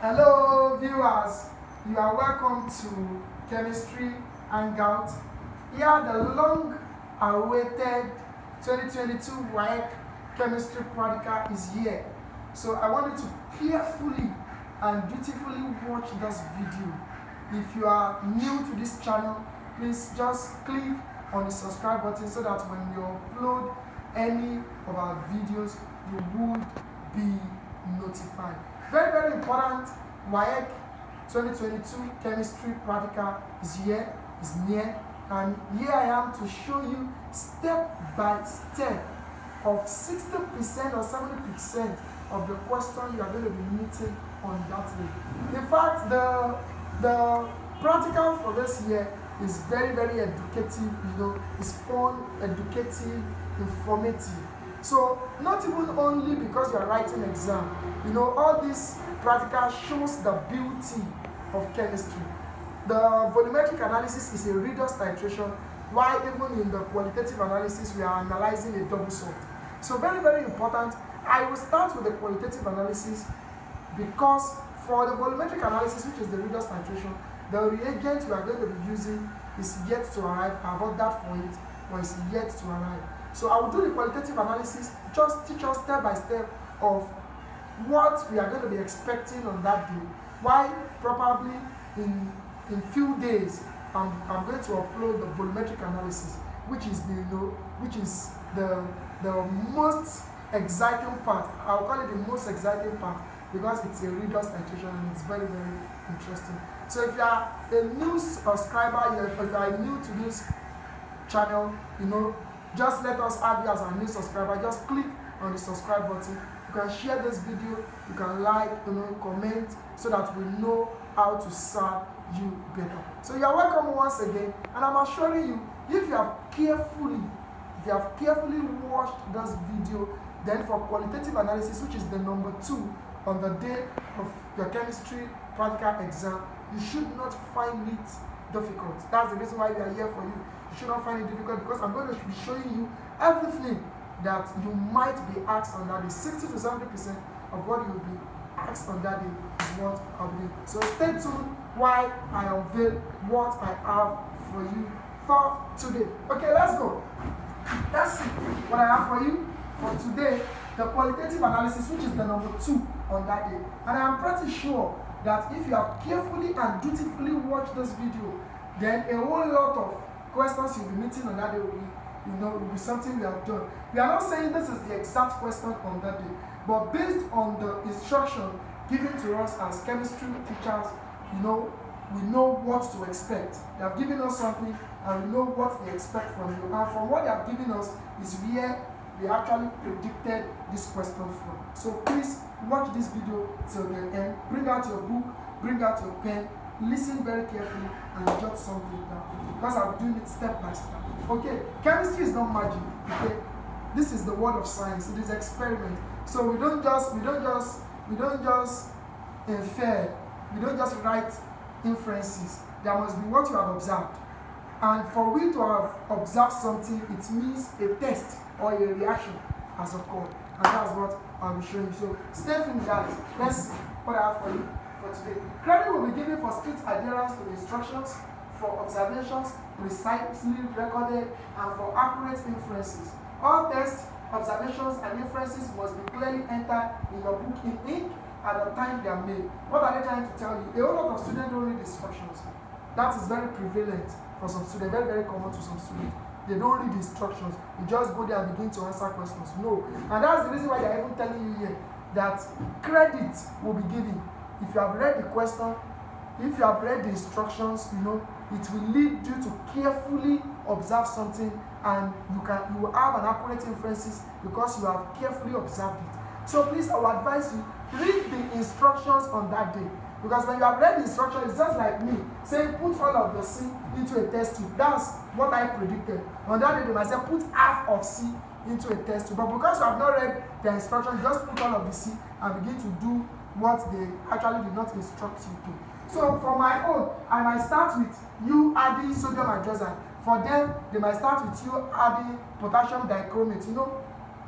Hello viewers, you are welcome to Chemistry Hangout. Here the long-awaited 2022 Waec Chemistry Practical is here. So I want you to carefully and dutifully watch this video. If you are new to this channel, please just click on the subscribe button so that when we upload any of our videos, you would be notified. Very, very important. Waec 2022 Chemistry Practical is here, is near, and here I am to show you step by step of 60% or 70% of the question you are going to be meeting on that day. In fact, the practical for this year is very, very educative, it's fun, educative, informative. So not even only because you are writing exam, all this practical shows the beauty of chemistry. The volumetric analysis is a redox titration, while even in the qualitative analysis we are analyzing a double salt. So very, very important. I will start with the qualitative analysis because for the volumetric analysis, which is the redox titration, the reagent we are going to be using is yet to arrive. I've ordered for it, but it's yet to arrive. So I will do the qualitative analysis, just teach us step by step of what we are going to be expecting on that day. Why probably in few days I'm going to upload the volumetric analysis, which is the most exciting part. I'll call it the most exciting part because it's a redox titration and it's very, very interesting. So if you are a new subscriber, if you are new to this channel, just let us have you as a new subscriber. Just click on the subscribe button. You can share this video, you can like, comment, so that we know how to serve you better. So you are welcome once again, and I'm assuring you, if you have carefully watched this video, then for qualitative analysis, which is the number 2 on the day of your chemistry practical exam, you should not find it difficult. That's the reason why we are here for you. You should not find it difficult because I'm going to be showing you everything that you might be asked on that day. 60 to 70% of what you will be asked on that day is what I'll be doing. So stay tuned while I unveil what I have for you for today. Okay, let's go. Let's see what I have for you for today. The qualitative analysis, which is the number 2 on that day. And I am pretty sure that if you have carefully and dutifully watched this video, then a whole lot of questions you'll be meeting on that day will be something we have done. We are not saying this is the exact question on that day, but based on the instruction given to us as chemistry teachers, we know what to expect. They have given us something and we know what they expect from you. And from what they have given us is where we actually predicted this question from. So please watch this video till the end. Bring out your book, bring out your pen, listen very carefully and jot something down, because I'll be doing it step by step. Okay, chemistry is not magic. Okay, this is the word of science. It is experiment. So we don't just infer. We don't just write inferences. There must be what you have observed. And for we to have observed something, it means a test or a reaction has occurred. And that's what I'll be showing you. So stay tuned, guys. Let's see what I have for you for today. Credit will be given for strict adherence to the instructions, for observations precisely recorded, and for accurate inferences. All tests, observations, and inferences must be clearly entered in your book in ink at the time they are made. What are they trying to tell you? A whole lot of students don't read instructions. That is very prevalent for some students, very, very common to some students. They don't read instructions. You just go there and begin to answer questions. No. And that's the reason why they are even telling you here that credit will be given. If you have read the question, if you have read the instructions, it will lead you to carefully observe something, and you will have an accurate inferences because you have carefully observed it. So please, I will advise you, read the instructions on that day. Because when you have read the instructions, it's just like me saying put all of the C into a test tube. That's what I predicted. On that day, they might say put half of C into a test tube. But because you have not read the instructions, just put all of the C and begin to do what they actually did not instruct you to. So for my own, I might start with you adding sodium hydroxide. For them, they might start with you adding potassium dichromate,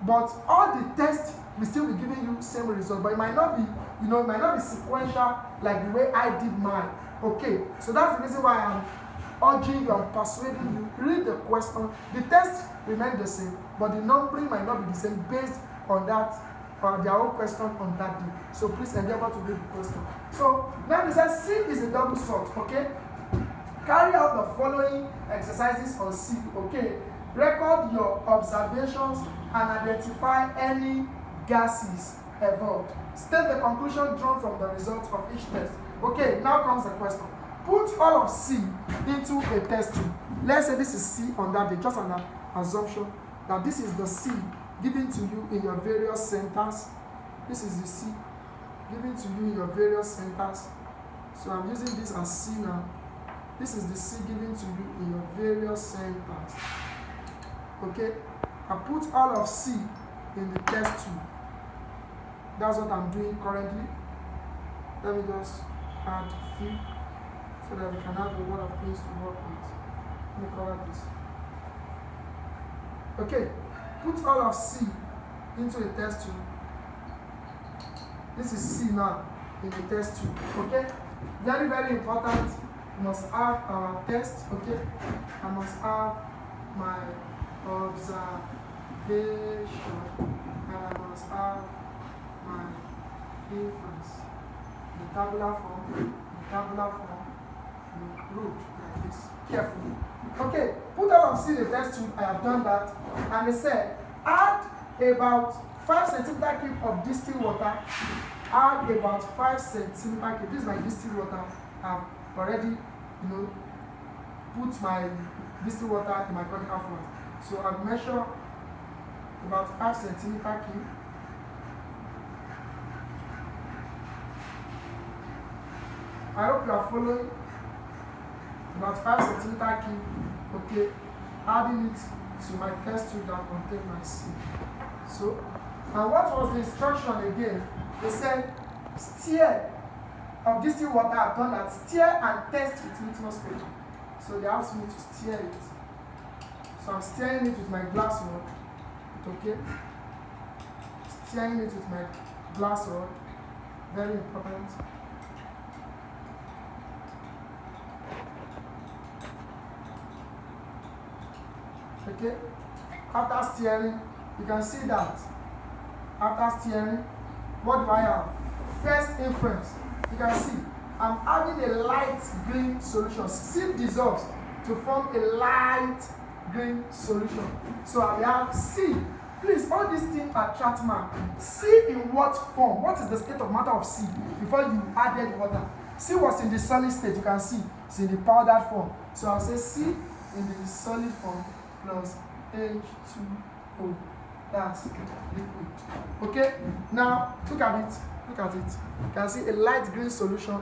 But all the tests will still be giving you same result, but it might not be you know, it might not be sequential like the way I did mine. Okay, so that's the reason why I'm urging you and persuading you. Read the question. The test remains the same, but the numbering might not be the same based on that or their own question on that day. So please endeavor to read the question. So now it says C is a double salt. Okay, carry out the following exercises on C. Okay, record your observations and identify any gases evolved. State the conclusion drawn from the results of each test. Okay, now comes the question. Put all of C into a test tube. Let's say this is C on that day, just an assumption that this is the C given to you in your various centers. This is the C given to you in your various centers. So I'm using this as C now. This is the C given to you in your various centers. Okay, I put all of C in the test tube. That's what I'm doing currently. Let me just add few so that we can have a lot of things to work with. Let me cover this. Okay, put all of C into a test tube. This is C now in the test tube. Okay, very, very important. We must have our test. Okay, I must have my observation and I must have my inference. The tabular form, the root like this, carefully. Okay, put all of C in the test tube. I have done that. And they said, add about 5 centimeter cube of distilled water. Add about 5 centimeter cube. This is my distilled water. I've already, you know, put my distilled water in my conical flask. So I'll measure about 5 centimeter cube. I hope you are following. About 5 centimeter cube, okay, adding it to my test tube that contains my C. So, and what was the instruction again? They said, stir of distilled water. I've done that. Stir and test with litmus paper. So they asked me to stir it. So I'm stirring it with my glass rod. Okay, stirring it with my glass rod. Very important. Okay, after stirring, you can see that after stirring, what do I have? First inference, you can see I'm adding a light green solution. C dissolves to form a light green solution. So I have C. Please, all these things are chart mark. C in what form? What is the state of matter of C before you added water? C was in the solid state, you can see it's in the powdered form. So I'll say C in the solid form plus H2O. That's liquid. Okay, now look at it. Look at it. You can see a light green solution.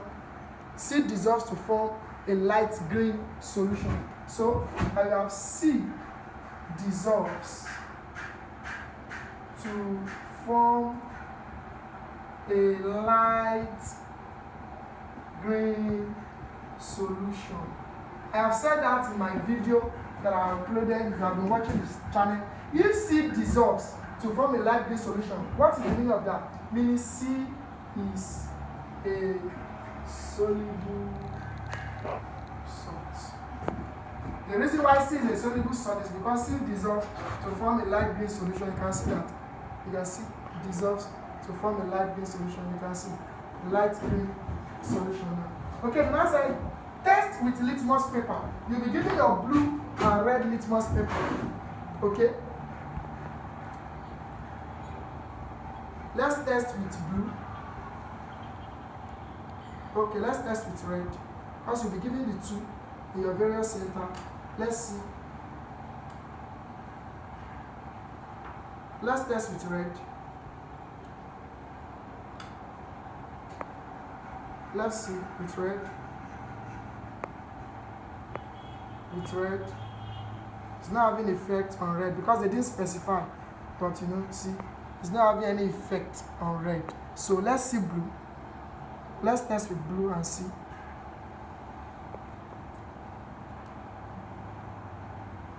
C dissolves to form a light green solution. So I have C dissolves to form a light green solution. I have said that in my video that I uploaded. If you have been watching this channel, if C dissolves to form a light green solution, what is the meaning of that? Meaning C is a soluble salt. The reason why C is a soluble salt is because C dissolves to form a light green solution. You can see that. You can see it dissolves to form a light green solution. You can see light green solution now. Okay, the next side, test with litmus paper. You'll be given your blue and red litmus paper. Okay? Let's test with blue. Okay, let's test with red. Because you'll be given the two in your various center. Let's see. Let's test with red. Let's see with red. With red. It's not having effect on red because they didn't specify. But you know, see, it's not having any effect on red. So let's see blue. Let's test with blue and see.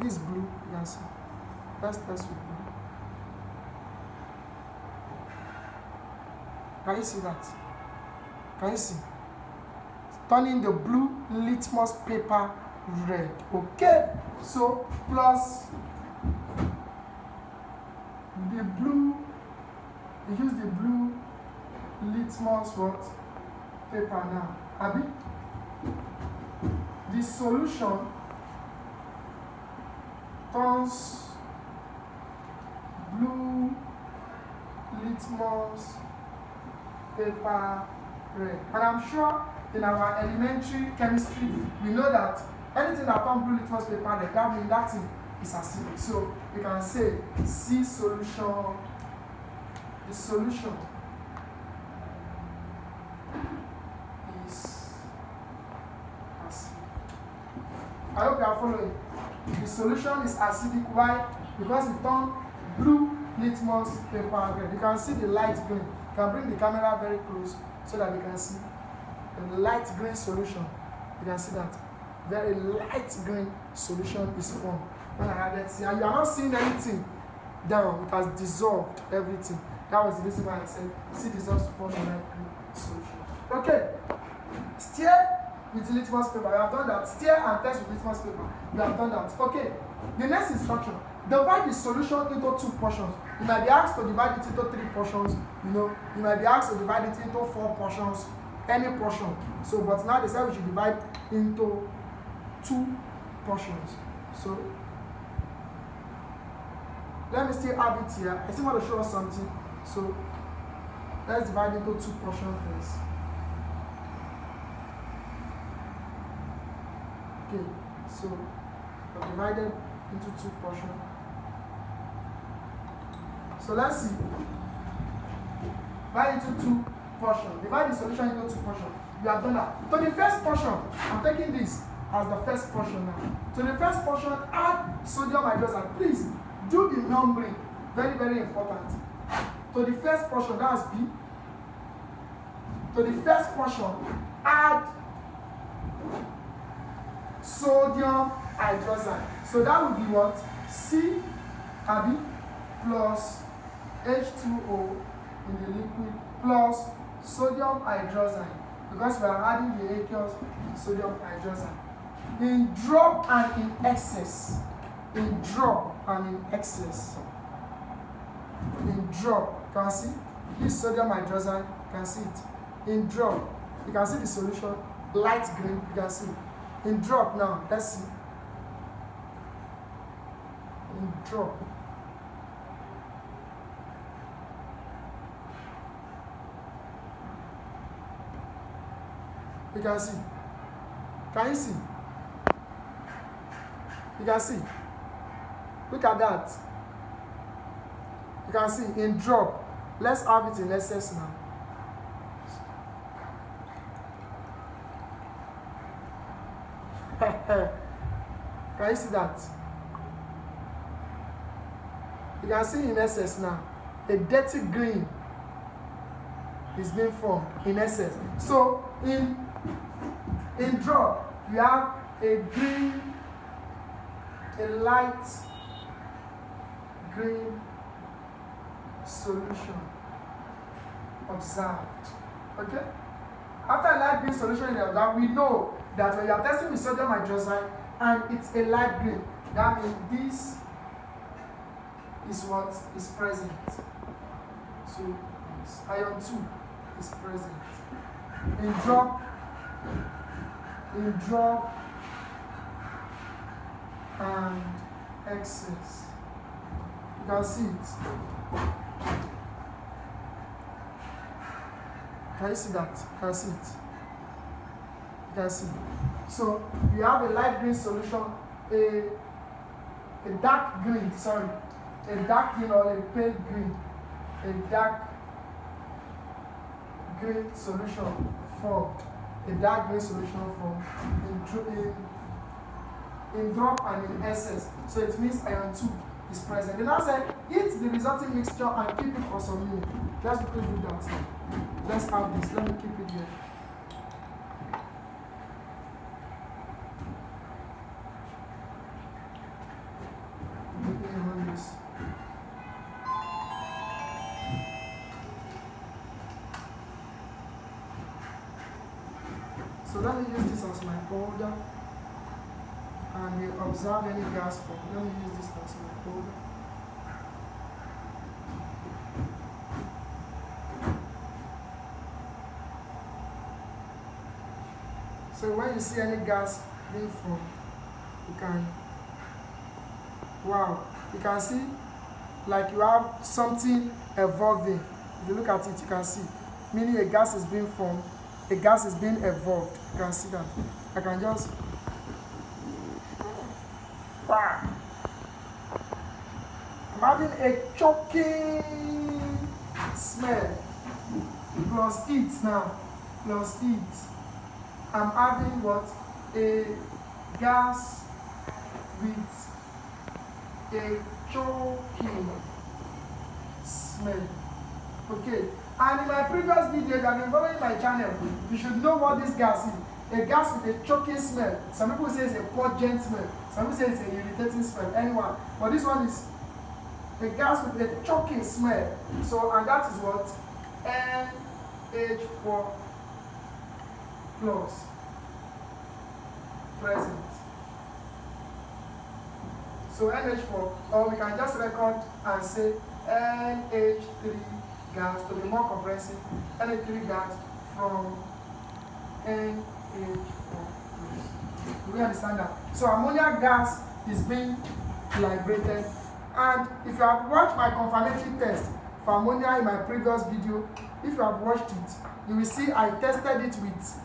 This blue, you can see. Let's test with blue. Can you see that? Can you see? Turning the blue litmus paper red. Okay, so plus the blue, we use the blue litmus what? Paper now. Abi? The solution turns blue litmus paper red. And I'm sure in our elementary chemistry, we know that anything that turns blue litmus paper red, that means that thing is acidic. So we can say C solution, the solution is acidic. I hope you are following. The solution is acidic. Why? Because it turns blue litmus paper red. You can see the light green. You can bring the camera very close so that you can see the light green solution. You can see that very light green solution is formed. When I added C, and you are not seeing anything down. It has dissolved everything. That was the reason why I said C dissolves to form a light green solution. Okay, stir with litmus paper. We have done that. Stir and test with litmus paper. We have done that. Okay, the next instruction. Divide the solution into 2 portions. You might be asked to divide it into 3 portions. You might be asked to divide it into 4 portions, any portion. So, but now they said we should divide into 2 portions. So, let me still have it here. I still want to show us something. So, let's divide into 2 portions first. Okay, so we've divided into 2 portions. So let's see. Divide into 2 portions. Divide the solution into 2 portions. We have done that. To the first portion, I'm taking this as the first portion now. To the first portion, add sodium hydroxide. Please do the numbering. Very, very important. To the first portion, that's B. To the first portion, add sodium hydroxide. So that would be what? C, Abi, plus H2O in the liquid plus sodium hydroxide, because we are adding the aqueous sodium hydroxide in drop and in excess. In drop and in excess. In drop, you can see this sodium hydroxide, you can see it. In drop, you can see the solution, light green, you can see. In drop now, let's see. In drop. You can see. Can you see? You can see. Look at that. You can see in drop. Let's have it in excess now. Can you see that? You can see in essence now, a dirty green is being formed in essence. So in drop, you have a green, a light green solution observed. Okay? After a light green solution in observed, we know that when you are testing with sodium hydroxide and it's a light green, that means this is what is present. So iron 2 is present. In drop and excess. You can see it. Can you see that? Can you see it? You can see. So we have a light green solution, a dark green, sorry, a dark green or a pale green, a dark green solution formed, a dark green solution formed in drop and in excess. So it means iron 2 is present. They now say eat the resulting mixture and keep it for some minutes. Let's quickly do that. Let's have this. Let me keep it here. So let me use this as my holder, and we observe any gas form. Let me use this as my holder. So when you see any gas being formed, you can, wow, you can see like you have something evolving. If you look at it, you can see, meaning a gas is being formed, a gas is being evolved. You can see that. I can just, wow. I'm having a choking smell, plus heat now, plus heat. I'm having what? A gas with a choking smell. Okay. And in my previous video, if you have been following my channel, you should know what this gas is. A gas with a choking smell. Some people say it's a pungent smell. Some people say it's a irritating smell. Anyone. But this one is a gas with a choking smell. So, and that is what? NH4 plus present. So NH4, or we can just record and say NH3 gas to be more comprehensive. NH3 gas from NH4 plus. Do we understand that? So ammonia gas is being liberated, and if you have watched my confirmatory test for ammonia in my previous video, if you have watched it, you will see I tested it with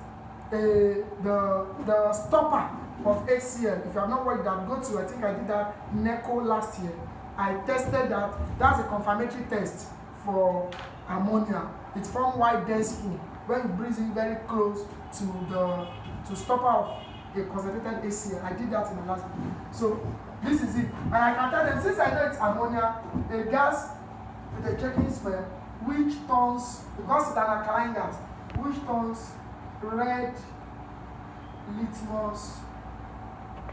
the stopper of HCl. If you have not watched that, go to, I think I did that NECO last year. I tested that. That's a confirmatory test for ammonia. It forms white dense film when you breathe in very close to the stopper of a concentrated HCl. I did that in the last video. So this is it. And I can tell them, since I know it's ammonia, a gas with a choking smell, which turns, because it's an alkaline gas, which turns red litmus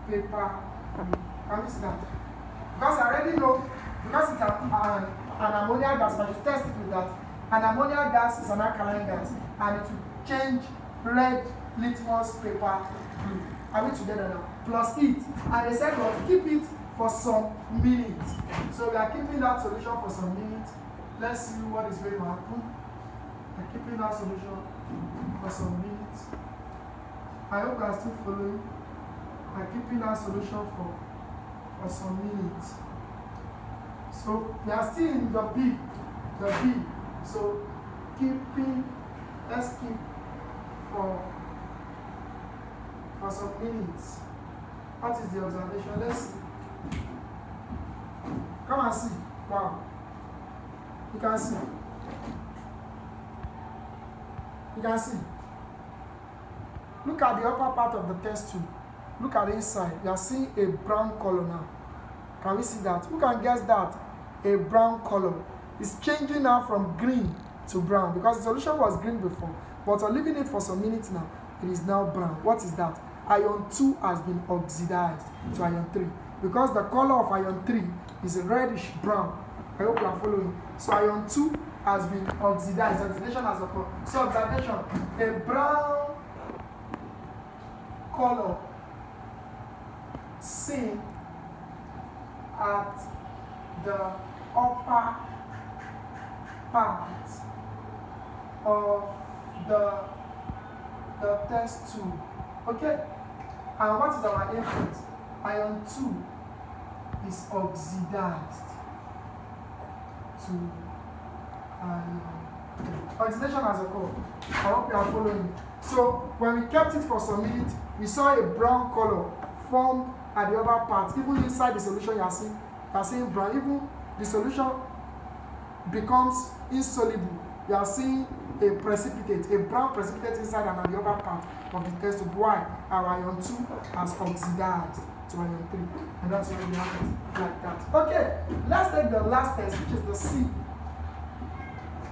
paper. Can you see that? Because I already know, because it's an ammonia gas, but you test it with that. An ammonia gas is an alkaline gas, and it will change red litmus paper blue. Are we together now? Plus heat. And they said, well, keep it for some minutes. So we are keeping that solution for some minutes. Let's see what is going to happen. I'm keeping that solution for some minutes. I hope you are still following. I'm keeping that solution for some minutes. So we are still in the B. So keeping, let's keep for some minutes. What is the observation? Let's see. Come and see. Wow. You can see. You can see. Look at the upper part of the test tube. Look at the inside. You are seeing a brown color now. Can we see that? Who can guess that? A brown color. It's changing now from green to brown, because the solution was green before. But on leaving it for some minutes now, it is now brown. What is that? Ion 2 has been oxidized to ion 3. Because the color of ion 3 is reddish brown. I hope you are following. So ion 2 has been oxidized. Oxidation has occurred. So observation, a brown color seen at the upper part of the test tube. Okay? And what is our input? Ion 2 is oxidized to ion 3. Oxidation has occurred. I hope you are following. So when we kept it for some minutes, we saw a brown color formed at the upper part. Even inside the solution, you are seeing brown. Even the solution becomes insoluble. You are seeing a precipitate, a brown precipitate inside and at the upper part of the test tube. Why? Our ion 2 has oxidized to ion 3. And that's why we have it like that. Okay, let's take the last test, which is the C.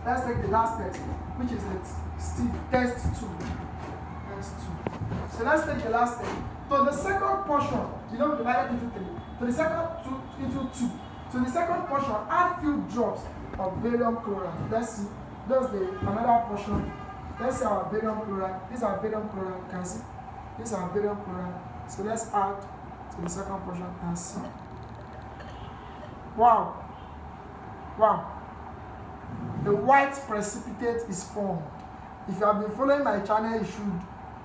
Let's take the last test, which is the test 2. So let's take the last test. So the second portion, we divided into 3. To the second into 2. So the second portion, add few drops of barium chloride. Let's see. That's another portion Let's say our barium chloride. This is our barium chloride. You can see. This is our barium chloride. So let's add to the second portion and see. Wow. Wow. A white precipitate is formed. If you have been following my channel, you should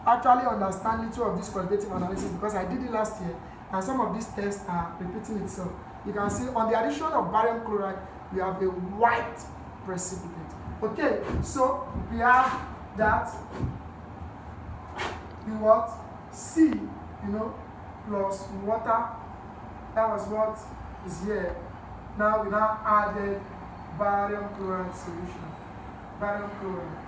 actually understand little of this qualitative analysis because I did it last year and some of these tests are repeating itself. You can see on the addition of barium chloride, we have a white precipitate. Okay, so we have that. We what? C, plus water. That was what is here. Now we now added barium chloride solution. Barium chloride.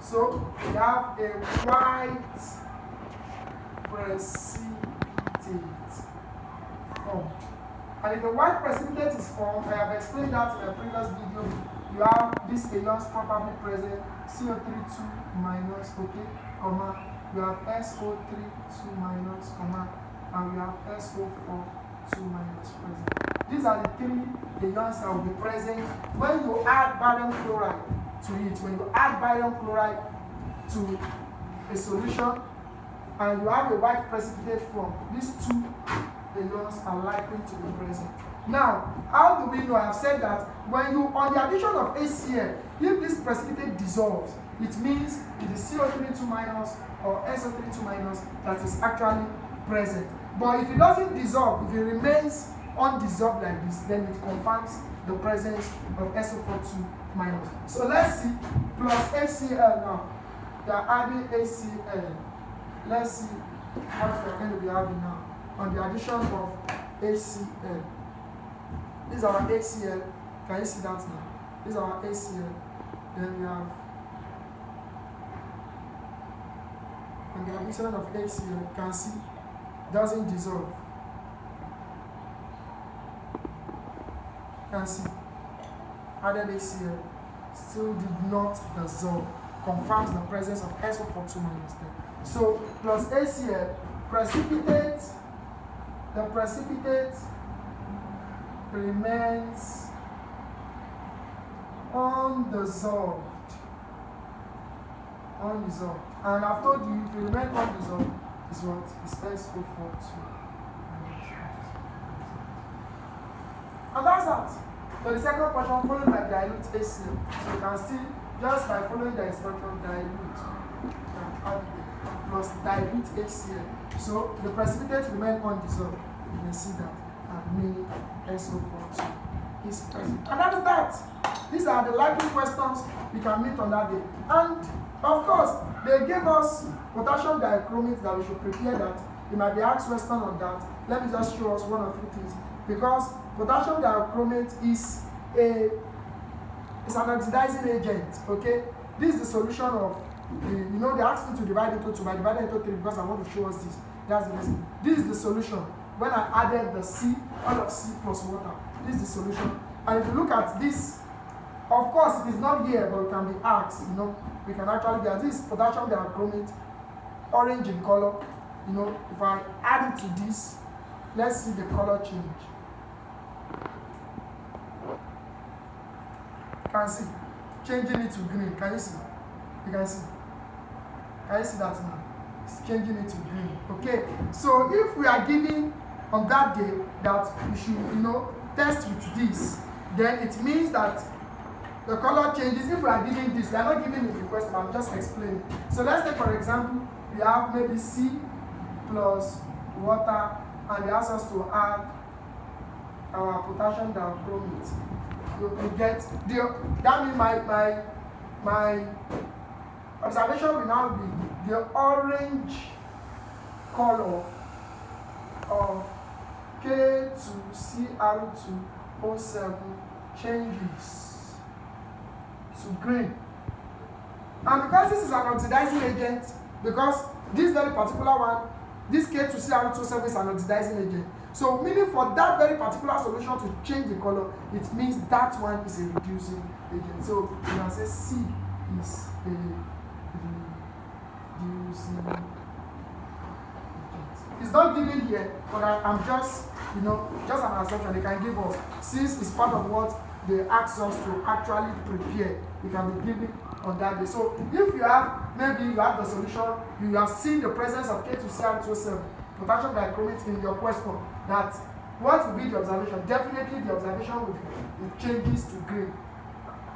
So we have a white precipitate formed. And if a white precipitate is formed, I have explained that in a previous video. You have these ions probably present, CO3 2 minus, okay, comma. You have SO3 2 minus, comma, and we have SO4 2 minus present. These are the three ions that will be present when you add barium chloride to it. When you add barium chloride to a solution and you have a white precipitate form, these two ions are likely to be present. Now, how do we know? I have said that when you, on the addition of HCl, if this precipitate dissolves, it means it is CO3 2 minus or SO3 2 minus that is actually present. But if it doesn't dissolve, if it remains undissolved like this, then it confirms the presence of SO4 2 minus. So let's see, plus HCl now. They are adding HCl. Let's see what we are going to be having now on the addition of HCl. This is our HCl. Can you see that now? This is our HCl. Then we have on the addition of HCl, you can see doesn't dissolve. You can see added HCl still did not dissolve. Confirms the presence of SO4 2 minus there. So plus HCl, precipitate, the precipitate remains undissolved. Undissolved. And I've told you, if you remain undissolved, is what is SO4 2. And that's that. So the second portion followed by dilute HCl. So you can see just by following the instruction dilute plus dilute HCl. So the precipitate remain undissolved. You can see that and meaning SO4 is present. And that is that. These are the likely questions we can meet on that day. And of course, they gave us potassium dichromate that we should prepare that. You might be asked question on that. Let me just show us one or two things. Because potassium dichromate is an oxidizing agent, okay? This is the solution of they asked me to divide into 2, but I divided into 3 because I want to show us this. That's the reason. This is the solution. When I added the C, all of C plus water, this is the solution. And if you look at this, of course, it is not here, but it can be asked, we can actually get this potassium dichromate, orange in color. If I add it to this, let's see the color change. You can see, changing it to green. Can you see? You can see. Can you see that now? It's changing it to green. Okay. So if we are giving on that day that we should, test with this, then it means that the color changes. If we are giving this, we are not giving the request, I'm just explaining. So let's take for example, we have maybe C plus water, and they ask us to add our potassium dichromate. You get that means my observation will now be the orange color of K2Cr2O7 changes to green. And because this is an oxidizing agent, because this very particular one, this K2Cr2O7 is an oxidizing agent. So meaning for that very particular solution to change the color, it means that one is a reducing agent. So you can say C is a reducing agent. It's not given here, but I'm just, just an assumption they can give us. Since it's part of what they ask us to actually prepare. We can be given on that day. So if you have, maybe you have the solution, you have seen the presence of K2CR207, potassium dichromate in your question, that what will be the observation? Definitely the observation will be it changes to green,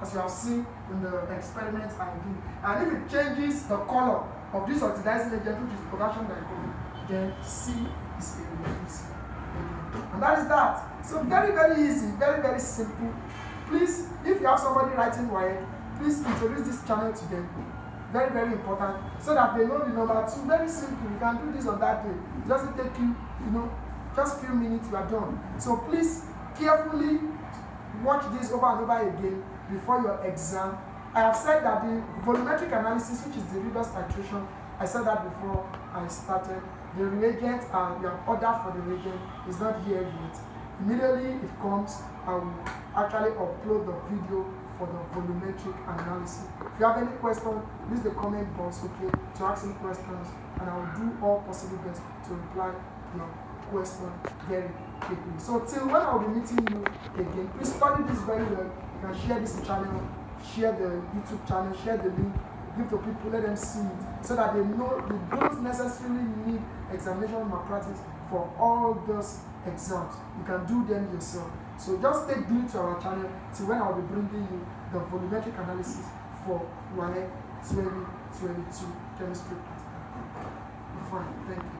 as you have seen in the experiment I did. And if it changes the color of this oxidizing agent, which is potassium dichromate, then C is a release. And that is that. So very, very easy, very, very simple. Please, if you have somebody writing Waec, please introduce this channel to them. Very, very important, so that they know the number 2. Very simple. You can do this on that day. It doesn't take you, just few minutes, you are done. So please carefully watch this over and over again before your exam. I have said that the volumetric analysis, which is the reverse titration, I said that before I started. The reagent and your order for the reagent is not here yet. Immediately it comes, I will actually upload the video for the volumetric analysis. If you have any question, use the comment box, okay, to ask me questions, and I will do all possible best to reply your question very quickly. So till when I will be meeting you again, please study this very well. You can share this channel, share the YouTube channel, share the link, give to people, let them see it, so that they know you don't necessarily need examination malpractice for all those exams. You can do them yourself. So just stay glued to our channel till when I will be bringing you the volumetric analysis for Waec 2022 chemistry. Fine, thank you.